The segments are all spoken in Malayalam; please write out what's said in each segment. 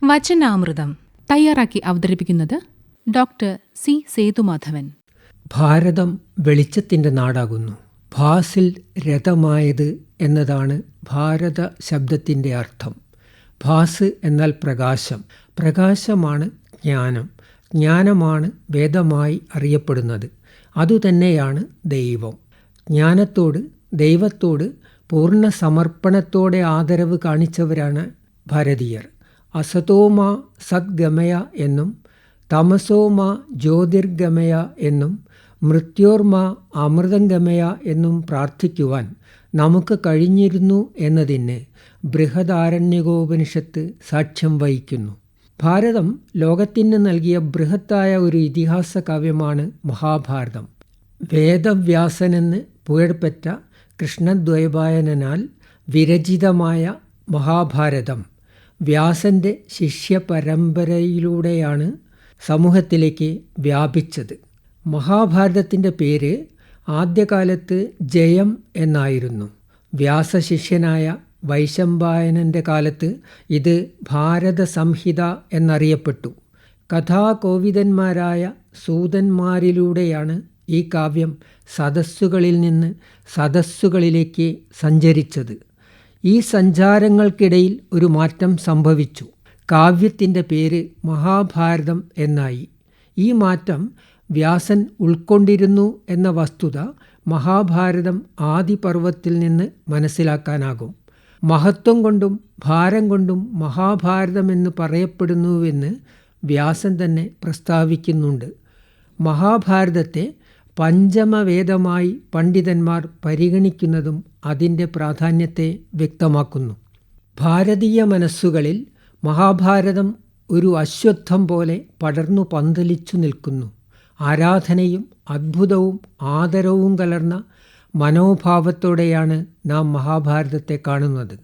വചനാമൃതം തയ്യാറാക്കി അവതരിപ്പിക്കുന്നത് ഡോക്ടർ സി സേതുമാധവൻ. ഭാരതം വെളിച്ചത്തിൻ്റെ നാടാകുന്നു. ഭാസിൽ രഥമായത് എന്നതാണ് ഭാരത ശബ്ദത്തിൻ്റെ അർത്ഥം. ഭാസ് എന്നാൽ പ്രകാശം. പ്രകാശമാണ് ജ്ഞാനം. ജ്ഞാനമാണ് വേദമായി അറിയപ്പെടുന്നത്. അതുതന്നെയാണ് ദൈവം. ജ്ഞാനത്തോട്, ദൈവത്തോട് പൂർണ്ണ സമർപ്പണത്തോടെ ആദരവ് കാണിച്ചവരാണ് ഭാരതീയർ. അസതോമ സദ്ഗമയ എന്നും തമസോമ ജ്യോതിർഗമയ എന്നും മൃത്യോർമ അമൃതംഗമയ എന്നും പ്രാർത്ഥിക്കുവാൻ നമുക്ക് കഴിഞ്ഞിരുന്നു എന്നതിന് ബൃഹദാരണ്യകോപനിഷത്ത് സാക്ഷ്യം വഹിക്കുന്നു. ഭാരതം ലോകത്തിന് നൽകിയ ബൃഹത്തായ ഒരു ഇതിഹാസ കാവ്യമാണ് മഹാഭാരതം. വേദവ്യാസനെന്ന് പുകഴ്പെറ്റ കൃഷ്ണദ്വൈപായനാൽ വിരചിതമായ മഹാഭാരതം വ്യാസൻ്റെ ശിഷ്യപരമ്പരയിലൂടെയാണ് സമൂഹത്തിലേക്ക് വ്യാപിച്ചത്. മഹാഭാരതത്തിൻ്റെ പേര് ആദ്യകാലത്ത് ജയം എന്നായിരുന്നു. വ്യാസശിഷ്യനായ വൈശമ്പായനൻ്റെ കാലത്ത് ഇത് ഭാരത സംഹിത എന്നറിയപ്പെട്ടു. കഥാകോവിദന്മാരായ സൂതന്മാരിലൂടെയാണ് ഈ കാവ്യം സദസ്സുകളിൽ നിന്ന് സദസ്സുകളിലേക്ക് സഞ്ചരിച്ചത്. ഈ സഞ്ചാരങ്ങൾക്കിടയിൽ ഒരു മാറ്റം സംഭവിച്ചു. കാവ്യത്തിൻ്റെ പേര് മഹാഭാരതം എന്നായി. ഈ മാറ്റം വ്യാസൻ ഉൾക്കൊണ്ടിരുന്നു എന്ന വസ്തുത മഹാഭാരതം ആദിപർവത്തിൽ നിന്ന് മനസ്സിലാക്കാനാകും. മഹത്വം കൊണ്ടും ഭാരം കൊണ്ടും മഹാഭാരതമെന്ന് പറയപ്പെടുന്നുവെന്ന് വ്യാസൻ തന്നെ പ്രസ്താവിക്കുന്നുണ്ട്. മഹാഭാരതത്തെ പഞ്ചമവേദമായി പണ്ഡിതന്മാർ പരിഗണിക്കുന്നതും അതിൻ്റെ പ്രാധാന്യത്തെ വ്യക്തമാക്കുന്നു. ഭാരതീയ മനസ്സുകളിൽ മഹാഭാരതം ഒരു അശ്വത്ഥം പോലെ പടർന്നു പന്തലിച്ചു നിൽക്കുന്നു. ആരാധനയും അദ്ഭുതവും ആദരവും കലർന്ന മനോഭാവത്തോടെയാണ് നാം മഹാഭാരതത്തെ കാണുന്നത്.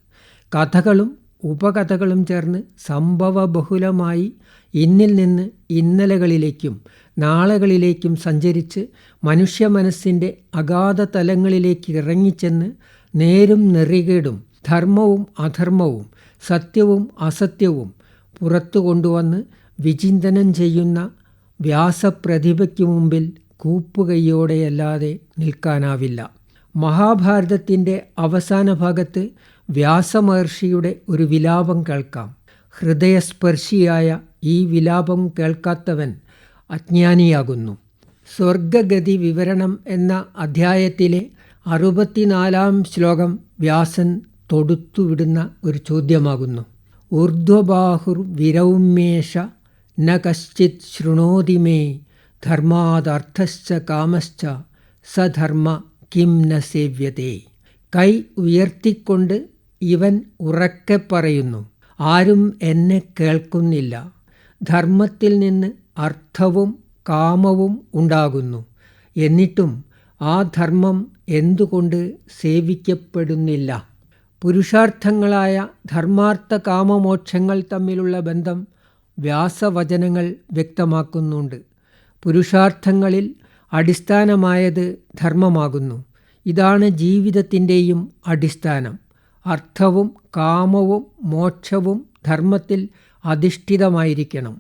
കഥകളും ഉപകഥകളും ചേർന്ന് സംഭവബഹുലമായി ഇന്നിൽ നിന്ന് ഇന്നലകളിലേക്കും നാളകളിലേക്കും സഞ്ചരിച്ച് മനുഷ്യ മനസ്സിൻ്റെ അഗാധ തലങ്ങളിലേക്ക് ഇറങ്ങിച്ചെന്ന് നേരും നെറികേടും ധർമ്മവും അധർമ്മവും സത്യവും അസത്യവും പുറത്തു കൊണ്ടുവന്ന് വിചിന്തനം ചെയ്യുന്ന വ്യാസപ്രതിഭയ്ക്ക് മുമ്പിൽ കൂപ്പുകൈയോടെയല്ലാതെ നിൽക്കാനാവില്ല. മഹാഭാരതത്തിൻ്റെ അവസാന ഭാഗത്ത് വ്യാസമഹർഷിയുടെ ഒരു വിലാപം കേൾക്കാം. ഹൃദയസ്പർശിയായ ഈ വിലാപം കേൾക്കാത്തവൻ അജ്ഞാനിയാകുന്നു. സ്വർഗഗതി വിവരണം എന്ന അധ്യായത്തിലെ 64-ാം ശ്ലോകം വ്യാസൻ തൊടുത്തുവിടുന്ന ഒരു ചോദ്യമാകുന്നു. ഊർധ്വബാഹുർ വിരൗമ്യേഷ ന കശ്ചിത് ശൃണോതി മേ ധർമാദർത്ഥശ്ച കാമശ്ച സധർമ്മ കിം ന സേവ്യതേ. കൈ ഉയർത്തിക്കൊണ്ട് ഇവൻ ഉറക്കെ പറയുന്നു, ആരും എന്നെ കേൾക്കുന്നില്ല. ധർമ്മത്തിൽ നിന്ന് അർത്ഥവും കാമവും ഉണ്ടാകുന്നു. എന്നിട്ടും ആ ധർമ്മം എന്തുകൊണ്ട് സേവിക്കപ്പെടുന്നില്ല? പുരുഷാർത്ഥങ്ങളായ ധർമാർത്ഥ കാമമോക്ഷങ്ങൾ തമ്മിലുള്ള ബന്ധം വ്യാസവചനങ്ങൾ വ്യക്തമാക്കുന്നുണ്ട്. പുരുഷാർത്ഥങ്ങളിൽ അടിസ്ഥാനമായത് ധർമ്മമാകുന്നു. ഇതാണ് ജീവിതത്തിൻ്റെയും അടിസ്ഥാനം. അർത്ഥവും കാമവും മോക്ഷവും ധർമ്മത്തിൽ അധിഷ്ഠിതമായിരിക്കണം.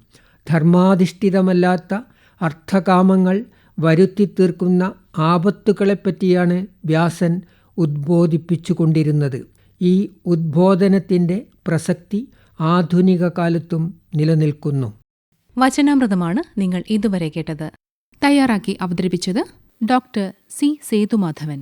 ധർമാധിഷ്ഠിതമല്ലാത്ത അർത്ഥകാമങ്ങൾ വരുത്തി തീർക്കുന്ന ആപത്തുകളെപ്പറ്റിയാണ് വ്യാസൻ ഉദ്ബോധിപ്പിച്ചു കൊണ്ടിരുന്നത്. ഈ ഉദ്ബോധനത്തിൻ്റെ പ്രസക്തി ആധുനിക കാലത്തും നിലനിൽക്കുന്നു. വചനാമൃതമാണ് നിങ്ങൾ ഇതുവരെ കേട്ടത്. തയ്യാറാക്കി അവതരിപ്പിച്ചത് ഡോക്ടർ സി സേതുമാധവൻ.